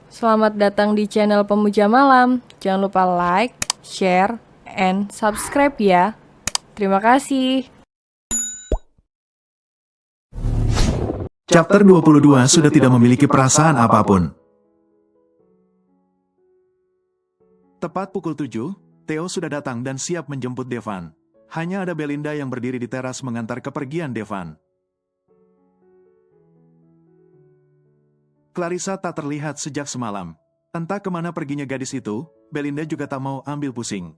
Selamat datang di channel Pemuja Malam. Jangan lupa like, share, and subscribe ya. Terima kasih. Chapter 22 sudah tidak memiliki perasaan apapun. Tepat pukul 7, Theo sudah datang dan siap menjemput Devan. Hanya ada Belinda yang berdiri di teras mengantar kepergian Devan. Clarissa tak terlihat sejak semalam. Entah kemana perginya gadis itu, Belinda juga tak mau ambil pusing.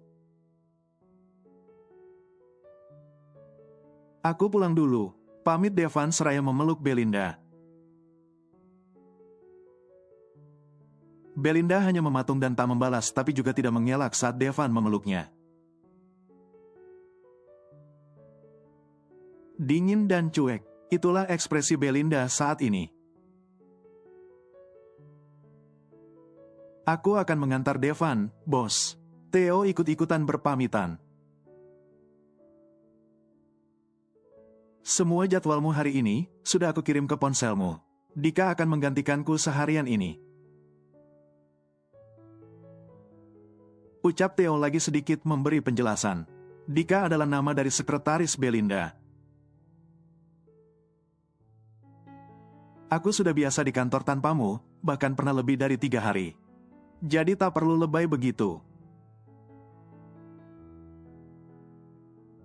Aku pulang dulu, pamit Devan seraya memeluk Belinda. Belinda hanya mematung dan tak membalas tapi juga tidak mengelak saat Devan memeluknya. Dingin dan cuek, itulah ekspresi Belinda saat ini. Aku akan mengantar Devan, bos. Theo ikut-ikutan berpamitan. Semua jadwalmu hari ini, sudah aku kirim ke ponselmu. Dika akan menggantikanku seharian ini. Ucap Theo lagi sedikit memberi penjelasan. Dika adalah nama dari sekretaris Belinda. Aku sudah biasa di kantor tanpamu, bahkan pernah lebih dari 3 hari. Jadi tak perlu lebay begitu.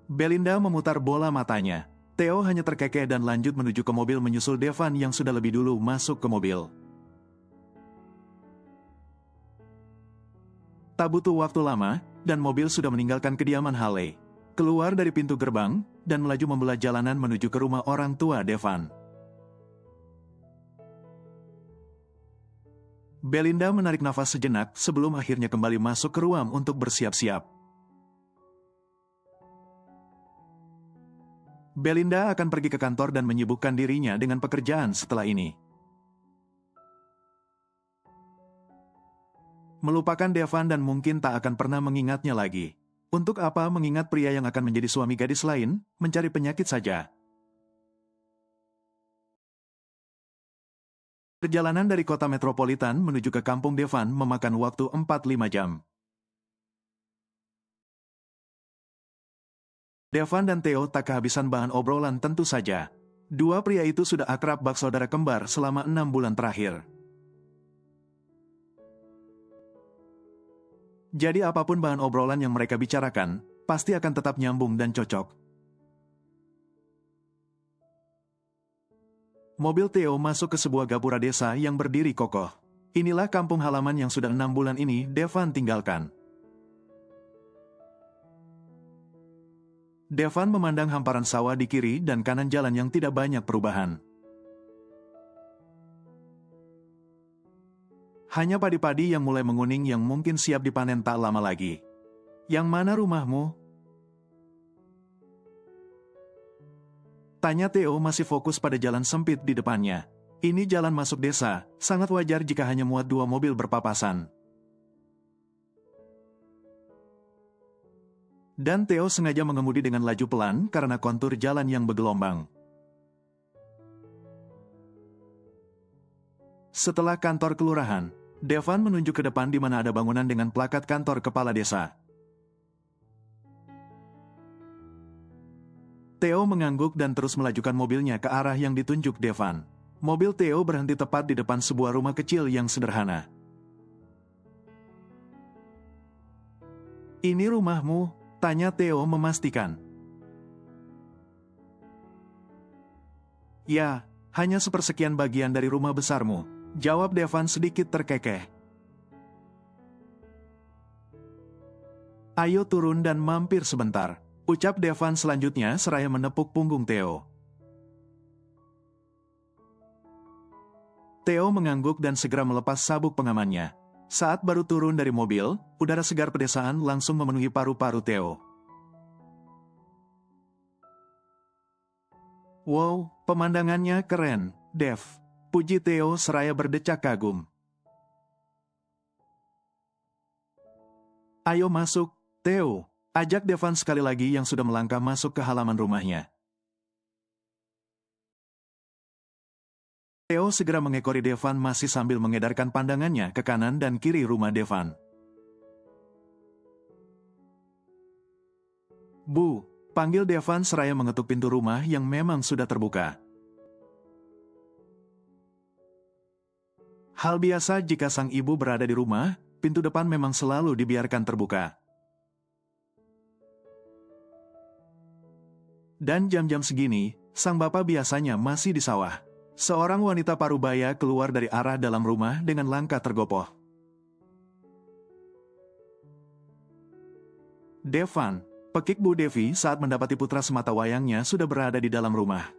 Belinda memutar bola matanya. Theo hanya terkekeh dan lanjut menuju ke mobil menyusul Devan yang sudah lebih dulu masuk ke mobil. Tak butuh waktu lama, dan mobil sudah meninggalkan kediaman Haley. Keluar dari pintu gerbang, dan melaju membelah jalanan menuju ke rumah orang tua Devan. Belinda menarik nafas sejenak sebelum akhirnya kembali masuk ke ruang untuk bersiap-siap. Belinda akan pergi ke kantor dan menyibukkan dirinya dengan pekerjaan setelah ini. Melupakan Devan dan mungkin tak akan pernah mengingatnya lagi. Untuk apa mengingat pria yang akan menjadi suami gadis lain, mencari penyakit saja. Perjalanan dari kota metropolitan menuju ke kampung Devan memakan waktu 4-5 jam. Devan dan Theo tak kehabisan bahan obrolan tentu saja. Dua pria itu sudah akrab bak saudara kembar selama 6 bulan terakhir. Jadi apapun bahan obrolan yang mereka bicarakan, pasti akan tetap nyambung dan cocok. Mobil Theo masuk ke sebuah gapura desa yang berdiri kokoh. Inilah kampung halaman yang sudah 6 bulan ini Devan tinggalkan. Devan memandang hamparan sawah di kiri dan kanan jalan yang tidak banyak perubahan. Hanya padi-padi yang mulai menguning yang mungkin siap dipanen tak lama lagi. Yang mana rumahmu? Tanya Theo masih fokus pada jalan sempit di depannya. Ini jalan masuk desa, sangat wajar jika hanya muat 2 mobil berpapasan. Dan Theo sengaja mengemudi dengan laju pelan karena kontur jalan yang bergelombang. Setelah kantor kelurahan, Devan menunjuk ke depan di mana ada bangunan dengan plakat kantor kepala desa. Theo mengangguk dan terus melajukan mobilnya ke arah yang ditunjuk Devan. Mobil Theo berhenti tepat di depan sebuah rumah kecil yang sederhana. "Ini rumahmu?" tanya Theo memastikan. "Ya, hanya sepersekian bagian dari rumah besarmu," jawab Devan sedikit terkekeh. "Ayo turun dan mampir sebentar," ucap Devan selanjutnya seraya menepuk punggung Theo. Theo mengangguk dan segera melepas sabuk pengamannya. Saat baru turun dari mobil, udara segar pedesaan langsung memenuhi paru-paru Theo. "Wow, pemandangannya keren, Dev," puji Theo seraya berdecak kagum. "Ayo masuk, Theo," ajak Devan sekali lagi yang sudah melangkah masuk ke halaman rumahnya. Theo segera mengekori Devan masih sambil mengedarkan pandangannya ke kanan dan kiri rumah Devan. Bu, panggil Devan seraya mengetuk pintu rumah yang memang sudah terbuka. Hal biasa jika sang ibu berada di rumah, pintu depan memang selalu dibiarkan terbuka. Dan jam-jam segini, sang bapak biasanya masih di sawah. Seorang wanita parubaya keluar dari arah dalam rumah dengan langkah tergopoh. Devan, pekik Bu Devi saat mendapati putra semata wayangnya sudah berada di dalam rumah.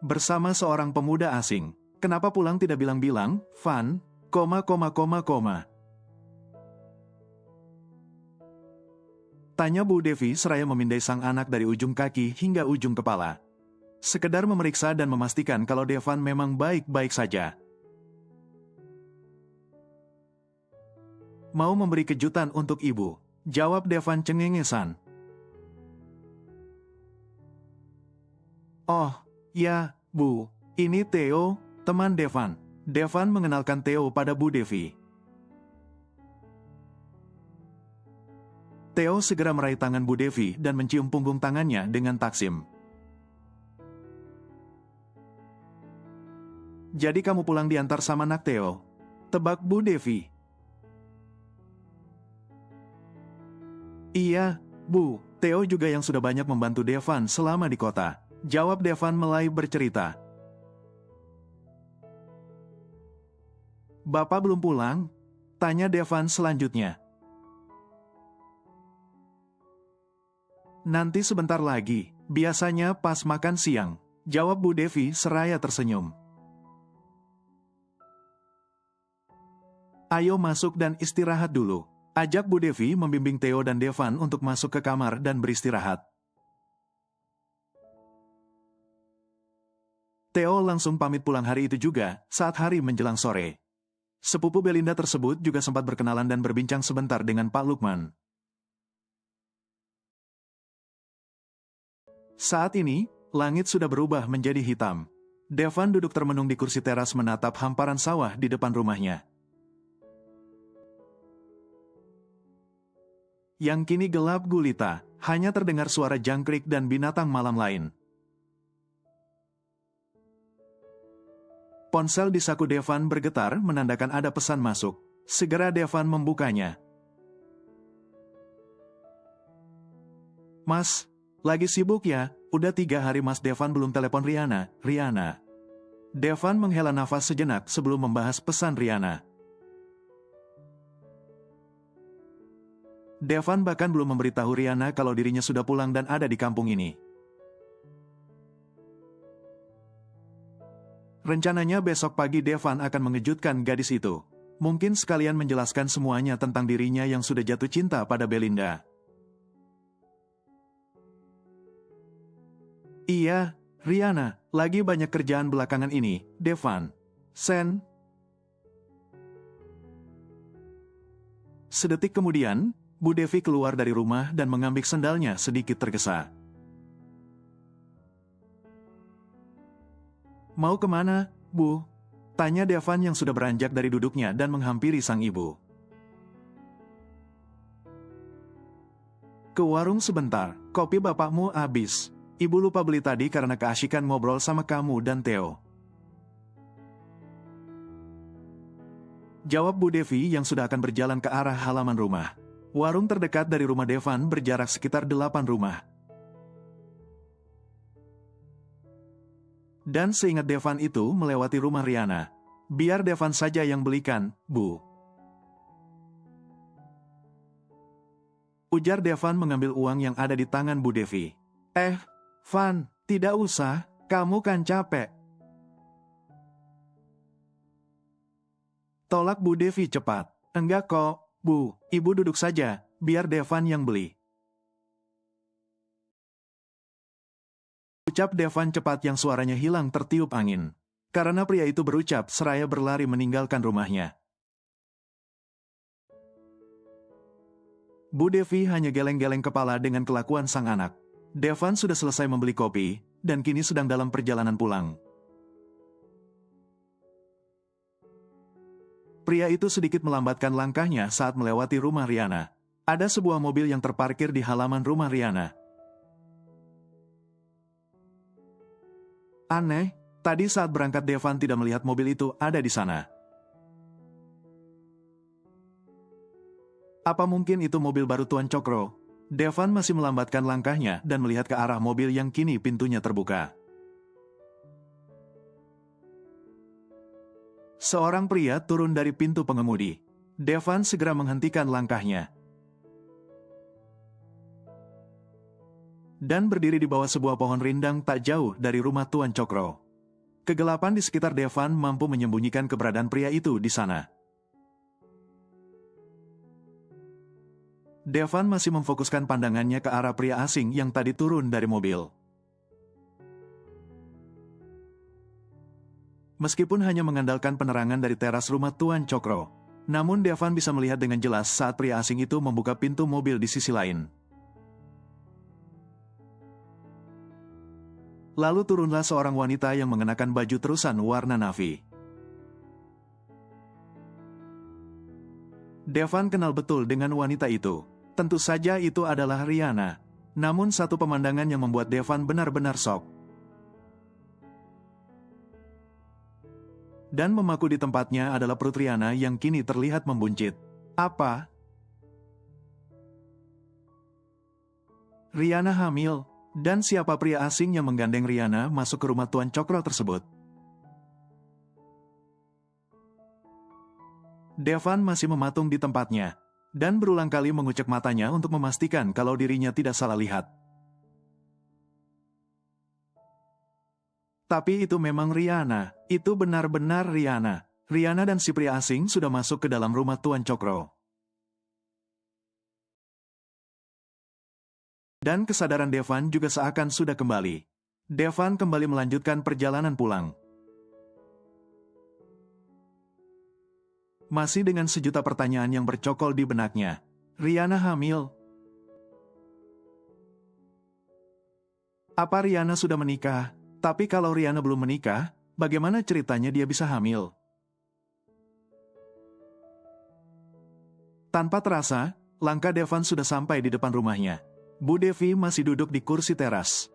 Bersama seorang pemuda asing. Kenapa pulang tidak bilang-bilang, Van, Tanya Bu Devi seraya memindai sang anak dari ujung kaki hingga ujung kepala. Sekedar memeriksa dan memastikan kalau Devan memang baik-baik saja. Mau memberi kejutan untuk ibu, jawab Devan cengengesan. Oh, ya, Bu, ini Theo, teman Devan. Devan mengenalkan Theo pada Bu Devi. Theo segera meraih tangan Bu Devi dan mencium punggung tangannya dengan taksim. Jadi kamu pulang diantar sama anak Theo? Tebak Bu Devi. Iya, Bu, Theo juga yang sudah banyak membantu Devan selama di kota. Jawab Devan mulai bercerita. Bapak belum pulang? Tanya Devan selanjutnya. Nanti sebentar lagi, biasanya pas makan siang. Jawab Bu Devi seraya tersenyum. Ayo masuk dan istirahat dulu. Ajak Bu Devi membimbing Theo dan Devan untuk masuk ke kamar dan beristirahat. Theo langsung pamit pulang hari itu juga, saat hari menjelang sore. Sepupu Belinda tersebut juga sempat berkenalan dan berbincang sebentar dengan Pak Lukman. Saat ini, langit sudah berubah menjadi hitam. Devan duduk termenung di kursi teras menatap hamparan sawah di depan rumahnya. Yang kini gelap gulita, hanya terdengar suara jangkrik dan binatang malam lain. Ponsel di saku Devan bergetar menandakan ada pesan masuk. Segera Devan membukanya. Mas, lagi sibuk ya? Udah 3 hari Mas Devan belum telepon Riana. Devan menghela nafas sejenak sebelum membahas pesan Riana. Devan bahkan belum memberitahu Riana kalau dirinya sudah pulang dan ada di kampung ini. Rencananya besok pagi Devan akan mengejutkan gadis itu. Mungkin sekalian menjelaskan semuanya tentang dirinya yang sudah jatuh cinta pada Belinda. Iya, Riana, lagi banyak kerjaan belakangan ini, Devan. Sen. Sedetik kemudian, Bu Devi keluar dari rumah dan mengambil sendalnya sedikit tergesa. Mau kemana, Bu? Tanya Devan yang sudah beranjak dari duduknya dan menghampiri sang ibu. Ke warung sebentar, kopi bapakmu habis. Ibu lupa beli tadi karena keasyikan ngobrol sama kamu dan Theo. Jawab Bu Devi yang sudah akan berjalan ke arah halaman rumah. Warung terdekat dari rumah Devan berjarak sekitar 8 rumah. Dan seingat Devan itu melewati rumah Riana. Biar Devan saja yang belikan, Bu. Ujar Devan mengambil uang yang ada di tangan Bu Devi. Van, tidak usah, kamu kan capek. Tolak Bu Devi cepat. Enggak kok, Bu, ibu duduk saja, biar Devan yang beli. Ucap Devan cepat yang suaranya hilang tertiup angin. Karena pria itu berucap seraya berlari meninggalkan rumahnya. Bu Devi hanya geleng-geleng kepala dengan kelakuan sang anak. Devan sudah selesai membeli kopi, dan kini sedang dalam perjalanan pulang. Pria itu sedikit melambatkan langkahnya saat melewati rumah Riana. Ada sebuah mobil yang terparkir di halaman rumah Riana. Aneh, tadi saat berangkat Devan tidak melihat mobil itu ada di sana. Apa mungkin itu mobil baru Tuan Cokro? Devan masih melambatkan langkahnya dan melihat ke arah mobil yang kini pintunya terbuka. Seorang pria turun dari pintu pengemudi. Devan segera menghentikan langkahnya dan berdiri di bawah sebuah pohon rindang tak jauh dari rumah Tuan Cokro. Kegelapan di sekitar Devan mampu menyembunyikan keberadaan pria itu di sana. Devan masih memfokuskan pandangannya ke arah pria asing yang tadi turun dari mobil. Meskipun hanya mengandalkan penerangan dari teras rumah Tuan Cokro, namun Devan bisa melihat dengan jelas saat pria asing itu membuka pintu mobil di sisi lain. Lalu turunlah seorang wanita yang mengenakan baju terusan warna navy. Devan kenal betul dengan wanita itu. Tentu saja itu adalah Riana. Namun satu pemandangan yang membuat Devan benar-benar shock. Dan memaku di tempatnya adalah perut Riana yang kini terlihat membuncit. Apa? Riana hamil? Dan siapa pria asing yang menggandeng Riana masuk ke rumah Tuan Cokro tersebut? Devan masih mematung di tempatnya, dan berulang kali mengucek matanya untuk memastikan kalau dirinya tidak salah lihat. Tapi itu memang Riana, itu benar-benar Riana. Riana dan si pria asing sudah masuk ke dalam rumah Tuan Cokro. Dan kesadaran Devan juga seakan sudah kembali. Devan kembali melanjutkan perjalanan pulang. Masih dengan sejuta pertanyaan yang bercokol di benaknya. Riana hamil? Apa Riana sudah menikah? Tapi kalau Riana belum menikah, bagaimana ceritanya dia bisa hamil? Tanpa terasa, langkah Devan sudah sampai di depan rumahnya. Bu Devi masih duduk di kursi teras.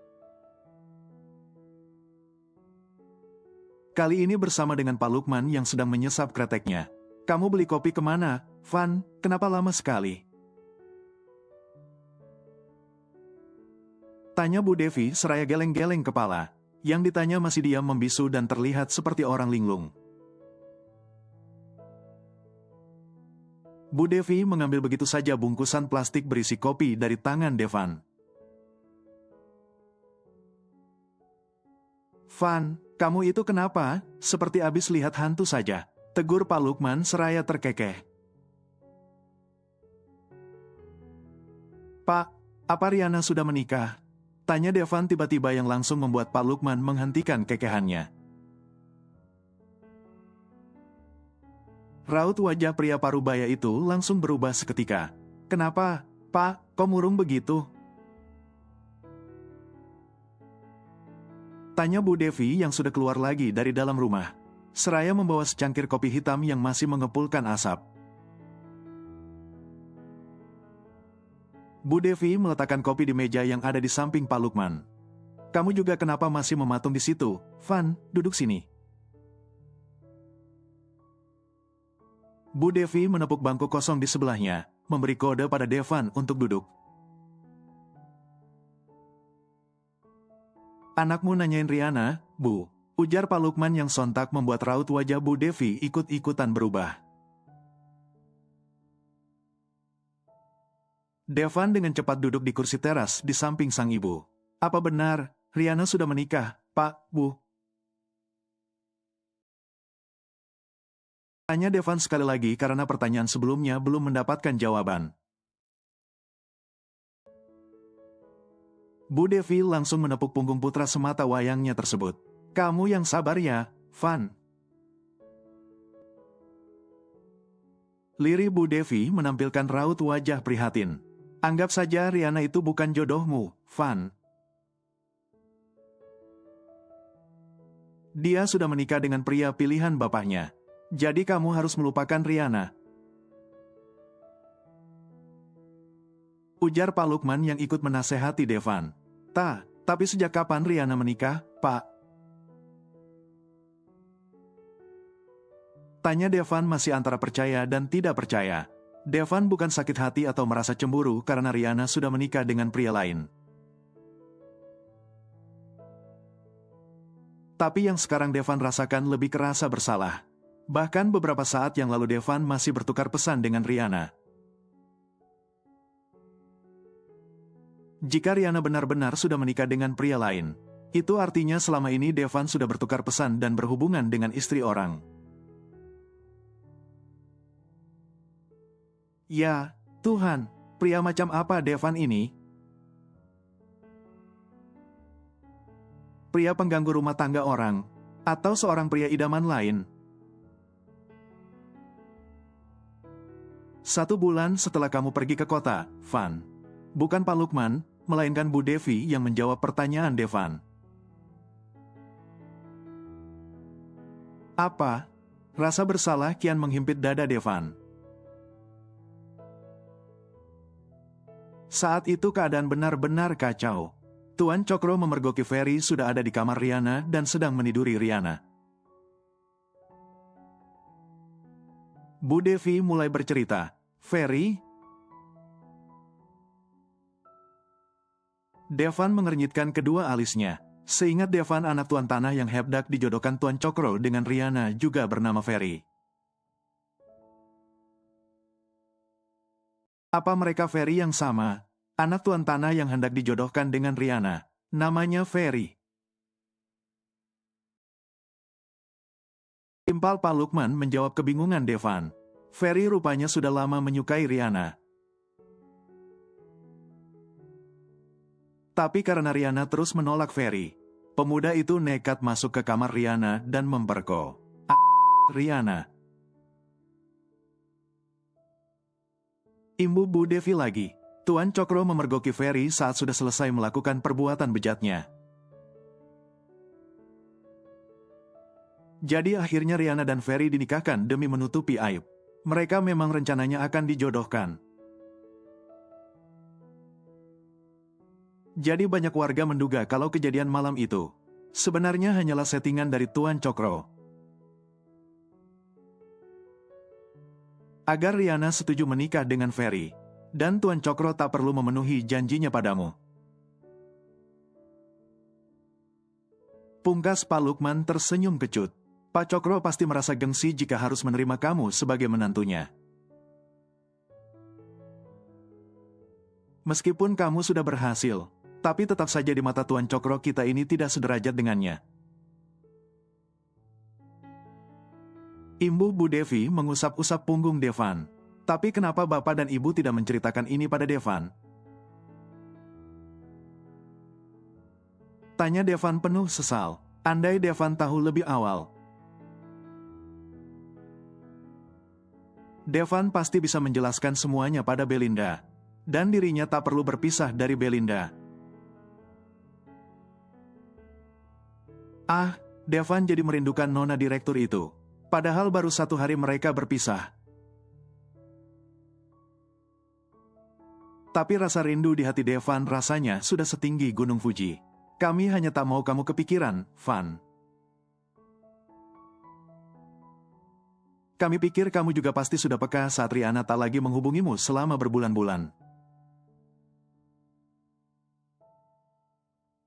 Kali ini bersama dengan Pak Lukman yang sedang menyesap kreteknya. Kamu beli kopi kemana, Van? Kenapa lama sekali? Tanya Bu Devi seraya geleng-geleng kepala. Yang ditanya masih diam membisu dan terlihat seperti orang linglung. Bu Devi mengambil begitu saja bungkusan plastik berisi kopi dari tangan Devan. Van, kamu itu kenapa? Seperti habis lihat hantu saja, tegur Pak Lukman seraya terkekeh. Pak, apa Riana sudah menikah? Tanya Devan tiba-tiba yang langsung membuat Pak Lukman menghentikan kekehannya. Raut wajah pria parubaya itu langsung berubah seketika. Kenapa, Pak, kok murung begitu? Tanya Bu Devi yang sudah keluar lagi dari dalam rumah. Seraya membawa secangkir kopi hitam yang masih mengepulkan asap. Bu Devi meletakkan kopi di meja yang ada di samping Pak Lukman. Kamu juga kenapa masih mematung di situ? Van, duduk sini. Bu Devi menepuk bangku kosong di sebelahnya, memberi kode pada Devan untuk duduk. Anakmu nanyain Riana, Bu, ujar Pak Lukman yang sontak membuat raut wajah Bu Devi ikut-ikutan berubah. Devan dengan cepat duduk di kursi teras di samping sang ibu. Apa benar, Riana sudah menikah, Pak, Bu? Tanya Devan sekali lagi karena pertanyaan sebelumnya belum mendapatkan jawaban. Bu Devi langsung menepuk punggung putra semata wayangnya tersebut. Kamu yang sabar ya, Van. Lirih Bu Devi menampilkan raut wajah prihatin. Anggap saja Riana itu bukan jodohmu, Van. Dia sudah menikah dengan pria pilihan bapaknya. Jadi kamu harus melupakan Riana. Ujar Pak Lukman yang ikut menasehati Devan. Tapi sejak kapan Riana menikah, Pak? Tanya Devan masih antara percaya dan tidak percaya. Devan bukan sakit hati atau merasa cemburu karena Riana sudah menikah dengan pria lain. Tapi yang sekarang Devan rasakan lebih kerasa bersalah. Bahkan beberapa saat yang lalu Devan masih bertukar pesan dengan Riana. Jika Riana benar-benar sudah menikah dengan pria lain, itu artinya selama ini Devan sudah bertukar pesan dan berhubungan dengan istri orang. Ya, Tuhan, pria macam apa Devan ini? Pria pengganggu rumah tangga orang, atau seorang pria idaman lain? 1 bulan setelah kamu pergi ke kota, Van. Bukan Pak Lukman, melainkan Bu Devi yang menjawab pertanyaan Devan. Apa? Rasa bersalah kian menghimpit dada Devan. Saat itu keadaan benar-benar kacau. Tuan Cokro memergoki Ferry sudah ada di kamar Riana dan sedang meniduri Riana. Bu Devi mulai bercerita. Ferry? Devan mengernyitkan kedua alisnya. Seingat Devan anak tuan tanah yang hebdak dijodohkan Tuan Cokro dengan Riana juga bernama Ferry. Apa mereka Ferry yang sama? Anak tuan tanah yang hendak dijodohkan dengan Riana. Namanya Ferry. Timpal Pak Lukman menjawab kebingungan Devan. Ferry rupanya sudah lama menyukai Riana. Tapi karena Riana terus menolak Ferry, pemuda itu nekat masuk ke kamar Riana dan memperkosa Riana. Imbu Bu Devi lagi. Tuan Cokro memergoki Ferry saat sudah selesai melakukan perbuatan bejatnya. Jadi akhirnya Riana dan Ferry dinikahkan demi menutupi aib. Mereka memang rencananya akan dijodohkan. Jadi banyak warga menduga kalau kejadian malam itu sebenarnya hanyalah settingan dari Tuan Cokro. Agar Riana setuju menikah dengan Ferry, dan Tuan Cokro tak perlu memenuhi janjinya padamu. Pungkas Pak Lukman tersenyum kecut. Pak Cokro pasti merasa gengsi jika harus menerima kamu sebagai menantunya. Meskipun kamu sudah berhasil, tapi tetap saja di mata Tuan Cokro kita ini tidak sederajat dengannya. Imbu Bu Devi mengusap-usap punggung Devan. Tapi kenapa Bapak dan Ibu tidak menceritakan ini pada Devan? Tanya Devan penuh sesal. Andai Devan tahu lebih awal. Devan pasti bisa menjelaskan semuanya pada Belinda. Dan dirinya tak perlu berpisah dari Belinda. Devan jadi merindukan Nona Direktur itu. Padahal baru 1 hari mereka berpisah. Tapi rasa rindu di hati Devan rasanya sudah setinggi Gunung Fuji. Kami hanya tak mau kamu kepikiran, Van. Kami pikir kamu juga pasti sudah peka saat Riana tak lagi menghubungimu selama berbulan-bulan.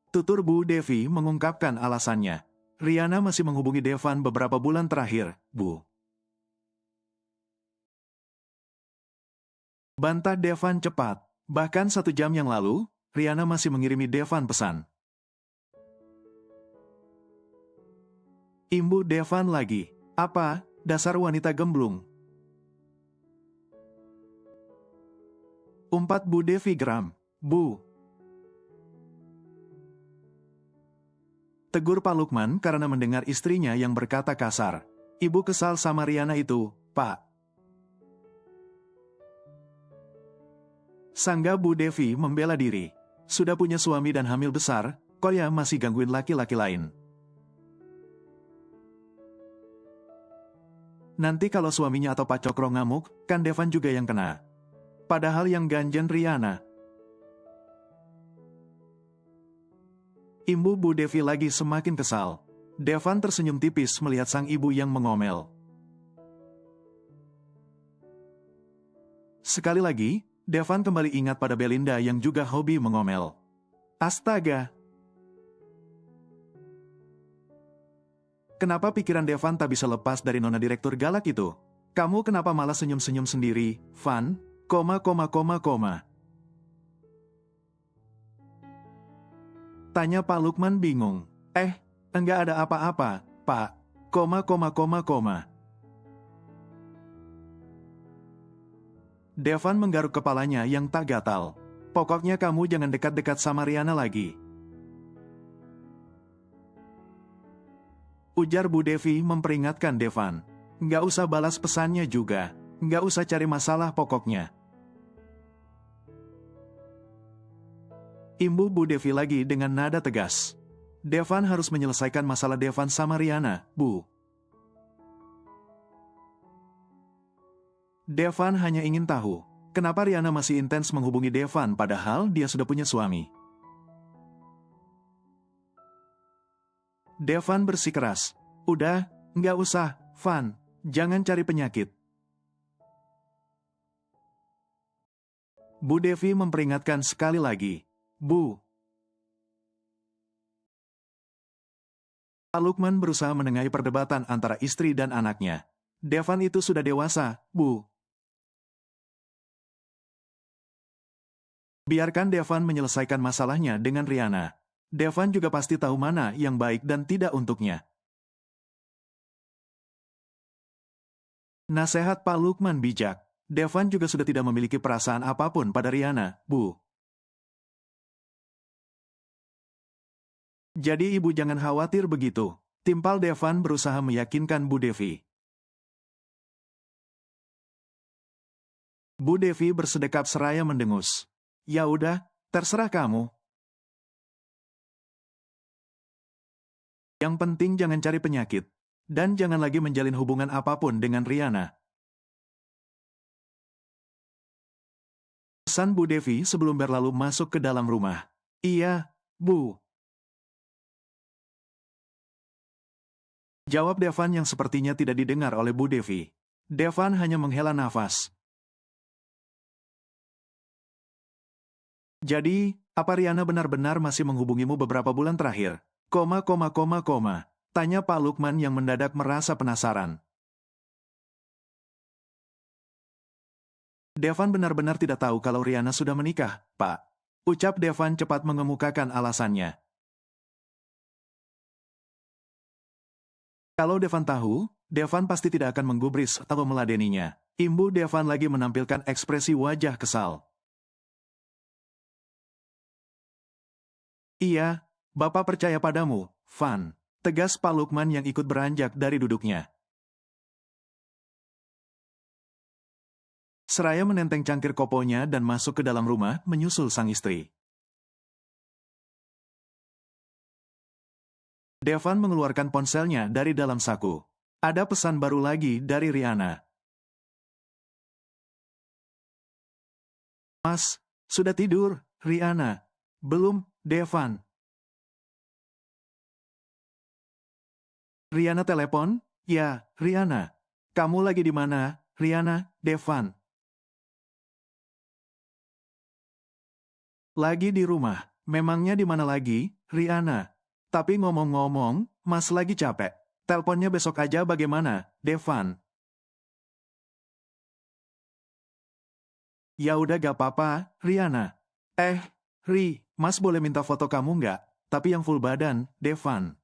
Tutur Bu Devi mengungkapkan alasannya. Riana masih menghubungi Devan beberapa bulan terakhir, Bu. Bantah Devan cepat. Bahkan 1 jam yang lalu, Riana masih mengirimi Devan pesan. Imbu Devan lagi. Apa? Dasar wanita gemblung. Umpat Bu Devi geram. Bu. Tegur Pak Lukman karena mendengar istrinya yang berkata kasar. Ibu kesal sama Riana itu, Pak. Sangga Bu Devi membela diri. Sudah punya suami dan hamil besar, kok ya masih gangguin laki-laki lain. Nanti kalau suaminya atau Pak Cokro ngamuk, kan Devan juga yang kena. Padahal yang ganjen Riana. Imbu Bu Devi lagi semakin kesal. Devan tersenyum tipis melihat sang ibu yang mengomel. Sekali lagi, Devan kembali ingat pada Belinda yang juga hobi mengomel. Astaga! Kenapa pikiran Devan tak bisa lepas dari nona direktur galak itu? Kamu kenapa malah senyum-senyum sendiri, Van? Tanya Pak Lukman bingung. Enggak ada apa-apa, Pak. Devan menggaruk kepalanya yang tak gatal. Pokoknya kamu jangan dekat-dekat sama Riana lagi. Ujar Bu Devi memperingatkan Devan. Nggak usah balas pesannya juga. Nggak usah cari masalah pokoknya. Imbu Bu Devi lagi dengan nada tegas. Devan harus menyelesaikan masalah Devan sama Riana, Bu. Devan hanya ingin tahu, kenapa Riana masih intens menghubungi Devan padahal dia sudah punya suami. Devan bersikeras. Udah, nggak usah, Van. Jangan cari penyakit. Bu Devi memperingatkan sekali lagi. Bu. Pak Lukman berusaha menengahi perdebatan antara istri dan anaknya. Devan itu sudah dewasa, Bu. Biarkan Devan menyelesaikan masalahnya dengan Riana. Devan juga pasti tahu mana yang baik dan tidak untuknya. Nasihat Pak Lukman bijak. Devan juga sudah tidak memiliki perasaan apapun pada Riana, Bu. Jadi ibu jangan khawatir begitu. Timpal Devan berusaha meyakinkan Bu Devi. Bu Devi bersedekap seraya mendengus. Ya udah, terserah kamu. Yang penting jangan cari penyakit. Dan jangan lagi menjalin hubungan apapun dengan Riana. Pesan Bu Devi sebelum berlalu masuk ke dalam rumah. Iya, Bu. Jawab Devan yang sepertinya tidak didengar oleh Bu Devi. Devan hanya menghela nafas. Jadi, apa Riana benar-benar masih menghubungimu beberapa bulan terakhir? Tanya Pak Lukman yang mendadak merasa penasaran. Devan benar-benar tidak tahu kalau Riana sudah menikah, Pak. Ucap Devan cepat mengemukakan alasannya. Kalau Devan tahu, Devan pasti tidak akan menggubris atau meladeninya. Imbu Devan lagi menampilkan ekspresi wajah kesal. Iya, Bapak percaya padamu, Van. Tegas Pak Lukman yang ikut beranjak dari duduknya. Seraya menenteng cangkir koponya dan masuk ke dalam rumah menyusul sang istri. Devan mengeluarkan ponselnya dari dalam saku. Ada pesan baru lagi dari Riana. Mas, sudah tidur, Riana. Belum, Devan. Riana telepon? Ya, Riana. Kamu lagi di mana, Riana, Devan? Lagi di rumah. Memangnya di mana lagi, Riana? Tapi ngomong-ngomong, Mas lagi capek. Teleponnya besok aja bagaimana, Devan? Ya udah gak apa-apa, Riana. Mas boleh minta foto kamu nggak? Tapi yang full badan, Devan.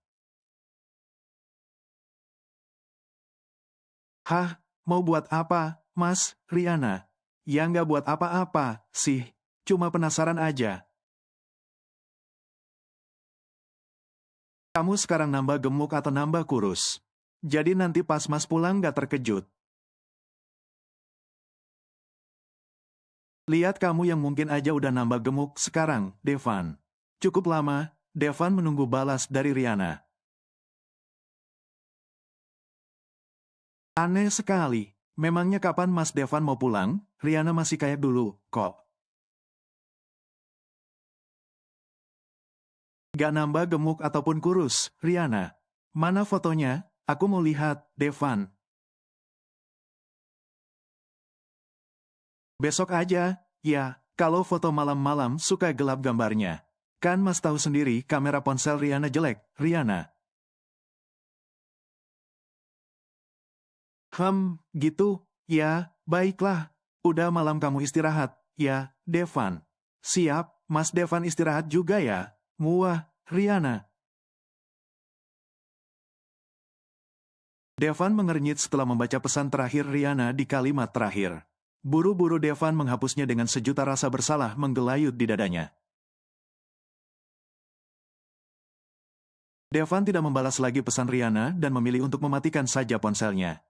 Hah, mau buat apa, Mas, Riana? Ya nggak buat apa-apa, sih. Cuma penasaran aja. Kamu sekarang nambah gemuk atau nambah kurus? Jadi nanti pas Mas pulang nggak terkejut. Lihat kamu yang mungkin aja udah nambah gemuk sekarang, Devan. Cukup lama, Devan menunggu balas dari Riana. Aneh sekali. Memangnya kapan Mas Devan mau pulang? Riana masih kayak dulu, kok. Gak nambah gemuk ataupun kurus, Riana. Mana fotonya? Aku mau lihat, Devan. Besok aja, ya. Kalau foto malam-malam suka gelap gambarnya. Kan Mas tahu sendiri kamera ponsel Riana jelek, Riana. Gitu. Ya, baiklah. Udah malam kamu istirahat, ya, Devan. Siap, Mas Devan istirahat juga ya. Muah, Riana. Devan mengernyit setelah membaca pesan terakhir Riana di kalimat terakhir. Buru-buru Devan menghapusnya dengan sejuta rasa bersalah menggelayut di dadanya. Devan tidak membalas lagi pesan Riana dan memilih untuk mematikan saja ponselnya.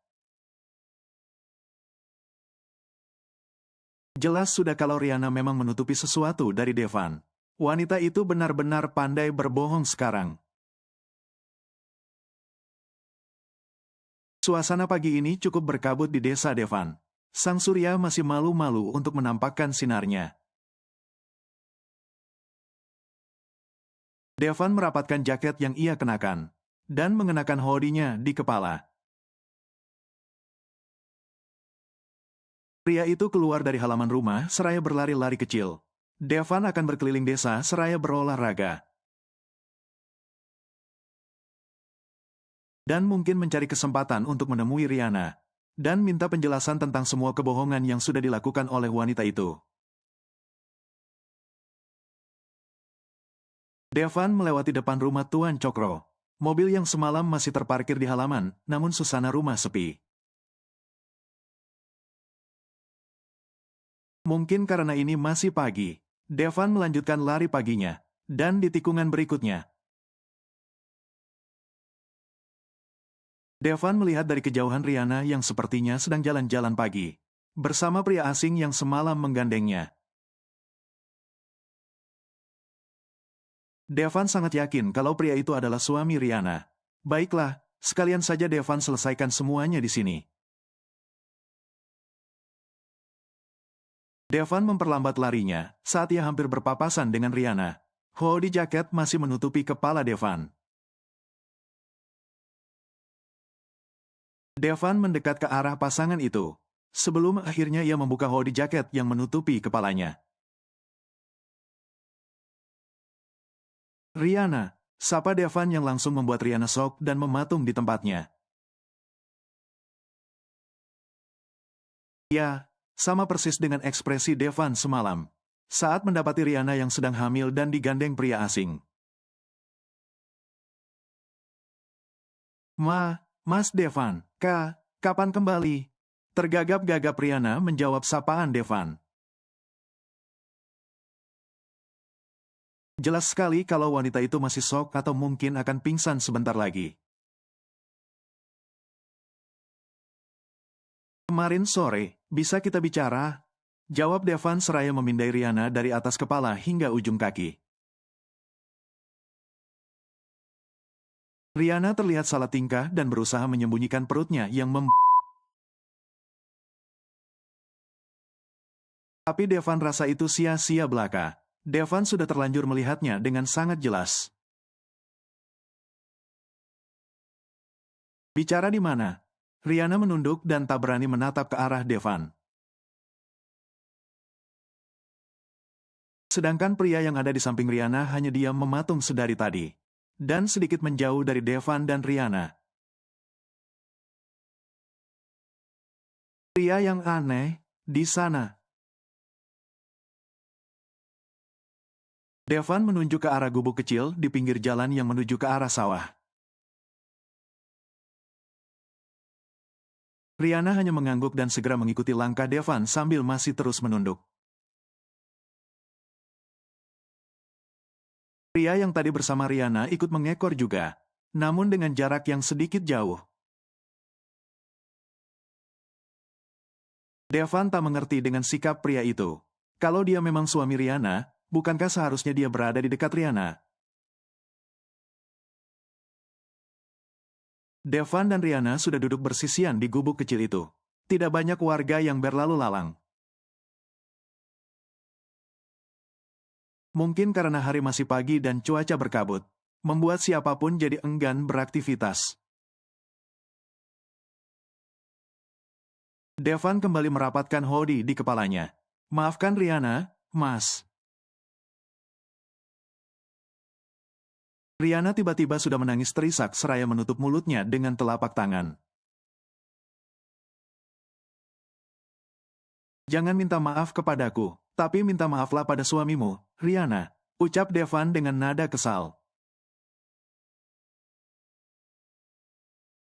Jelas sudah kalau Riana memang menutupi sesuatu dari Devan. Wanita itu benar-benar pandai berbohong sekarang. Suasana pagi ini cukup berkabut di desa Devan. Sang surya masih malu-malu untuk menampakkan sinarnya. Devan merapatkan jaket yang ia kenakan, dan mengenakan hoodie-nya di kepala. Pria itu keluar dari halaman rumah seraya berlari-lari kecil. Devan akan berkeliling desa seraya berolahraga. Dan mungkin mencari kesempatan untuk menemui Riana. Dan minta penjelasan tentang semua kebohongan yang sudah dilakukan oleh wanita itu. Devan melewati depan rumah Tuan Cokro. Mobil yang semalam masih terparkir di halaman, namun suasana rumah sepi. Mungkin karena ini masih pagi, Devan melanjutkan lari paginya, dan di tikungan berikutnya. Devan melihat dari kejauhan Riana yang sepertinya sedang jalan-jalan pagi, bersama pria asing yang semalam menggandengnya. Devan sangat yakin kalau pria itu adalah suami Riana. Baiklah, sekalian saja Devan selesaikan semuanya di sini. Devan memperlambat larinya saat ia hampir berpapasan dengan Riana. Hoodie jaket masih menutupi kepala Devan. Devan mendekat ke arah pasangan itu, sebelum akhirnya ia membuka hoodie jaket yang menutupi kepalanya. Riana, sapa Devan yang langsung membuat Riana shock dan mematung di tempatnya. Ya, sama persis dengan ekspresi Devan semalam, saat mendapati Riana yang sedang hamil dan digandeng pria asing. Mas Devan, kapan kembali? Tergagap-gagap Riana menjawab sapaan Devan. Jelas sekali kalau wanita itu masih shock atau mungkin akan pingsan sebentar lagi. Kemarin sore, bisa kita bicara? Jawab Devan seraya memindai Riana dari atas kepala hingga ujung kaki. Riana terlihat salah tingkah dan berusaha menyembunyikan perutnya yang Tapi Devan rasa itu sia-sia belaka. Devan sudah terlanjur melihatnya dengan sangat jelas. Bicara di mana? Riana menunduk dan tak berani menatap ke arah Devan. Sedangkan pria yang ada di samping Riana hanya diam mematung sedari tadi. Dan sedikit menjauh dari Devan dan Riana. Pria yang aneh, di sana. Devan menunjuk ke arah gubuk kecil di pinggir jalan yang menuju ke arah sawah. Riana hanya mengangguk dan segera mengikuti langkah Devan sambil masih terus menunduk. Pria yang tadi bersama Riana ikut mengekor juga, namun dengan jarak yang sedikit jauh. Devan tak mengerti dengan sikap pria itu. Kalau dia memang suami Riana, bukankah seharusnya dia berada di dekat Riana? Devan dan Riana sudah duduk bersisian di gubuk kecil itu. Tidak banyak warga yang berlalu lalang. Mungkin karena hari masih pagi dan cuaca berkabut, membuat siapapun jadi enggan beraktivitas. Devan kembali merapatkan hoodie di kepalanya. Maafkan Riana, Mas. Riana tiba-tiba sudah menangis terisak seraya menutup mulutnya dengan telapak tangan. Jangan minta maaf kepadaku, tapi minta maaflah pada suamimu, Riana, ucap Devan dengan nada kesal.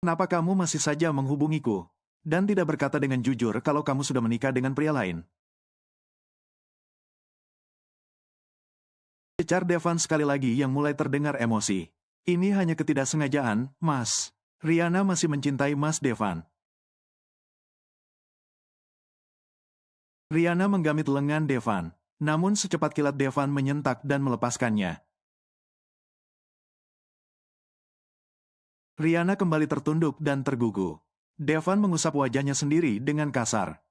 Kenapa kamu masih saja menghubungiku? Dan tidak berkata dengan jujur kalau kamu sudah menikah dengan pria lain? Cecar Devan sekali lagi yang mulai terdengar emosi. Ini hanya ketidaksengajaan, Mas. Riana masih mencintai Mas Devan. Riana menggamit lengan Devan. Namun secepat kilat Devan menyentak dan melepaskannya. Riana kembali tertunduk dan tergugu. Devan mengusap wajahnya sendiri dengan kasar.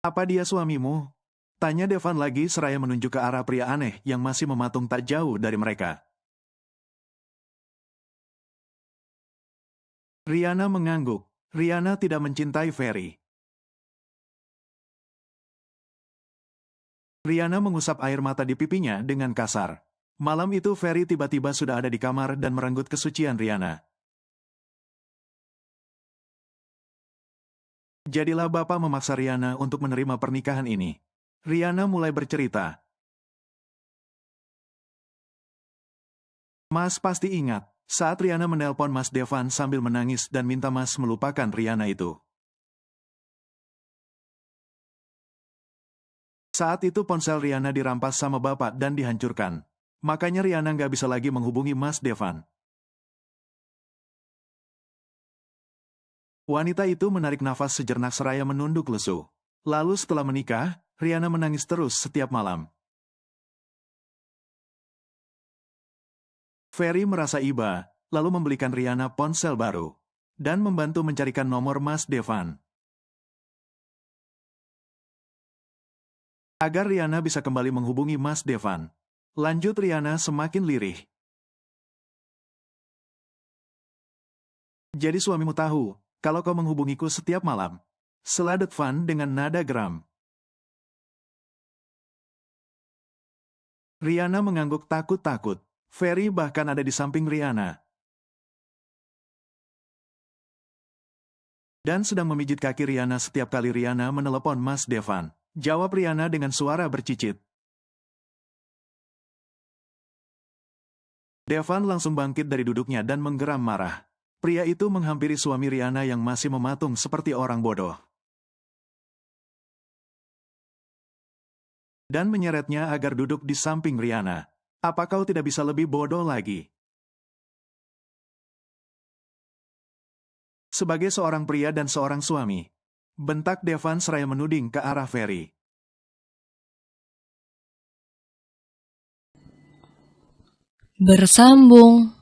Apa dia suamimu? Tanya Devan lagi seraya menunjuk ke arah pria aneh yang masih mematung tak jauh dari mereka. Riana mengangguk. Riana tidak mencintai Ferry. Riana mengusap air mata di pipinya dengan kasar. Malam itu Ferry tiba-tiba sudah ada di kamar dan merenggut kesucian Riana. Jadilah Bapak memaksa Riana untuk menerima pernikahan ini. Riana mulai bercerita. Mas pasti ingat, saat Riana menelpon Mas Devan sambil menangis dan minta Mas melupakan Riana itu. Saat itu ponsel Riana dirampas sama Bapak dan dihancurkan. Makanya Riana nggak bisa lagi menghubungi Mas Devan. Wanita itu menarik nafas sejenak seraya menunduk lesu. Lalu setelah menikah, Riana menangis terus setiap malam. Ferry merasa iba, lalu membelikan Riana ponsel baru, dan membantu mencarikan nomor Mas Devan. Agar Riana bisa kembali menghubungi Mas Devan. Lanjut Riana semakin lirih. Jadi suamimu tahu, kalau kau menghubungiku setiap malam. Sela Devan dengan nada geram. Riana mengangguk takut-takut. Ferry bahkan ada di samping Riana. Dan sedang memijit kaki Riana setiap kali Riana menelepon Mas Devan. Jawab Riana dengan suara bercicit. Devan langsung bangkit dari duduknya dan menggeram marah. Pria itu menghampiri suami Riana yang masih mematung seperti orang bodoh. Dan menyeretnya agar duduk di samping Riana. Apa kau tidak bisa lebih bodoh lagi? Sebagai seorang pria dan seorang suami, bentak Devan seraya menuding ke arah Ferry. Bersambung.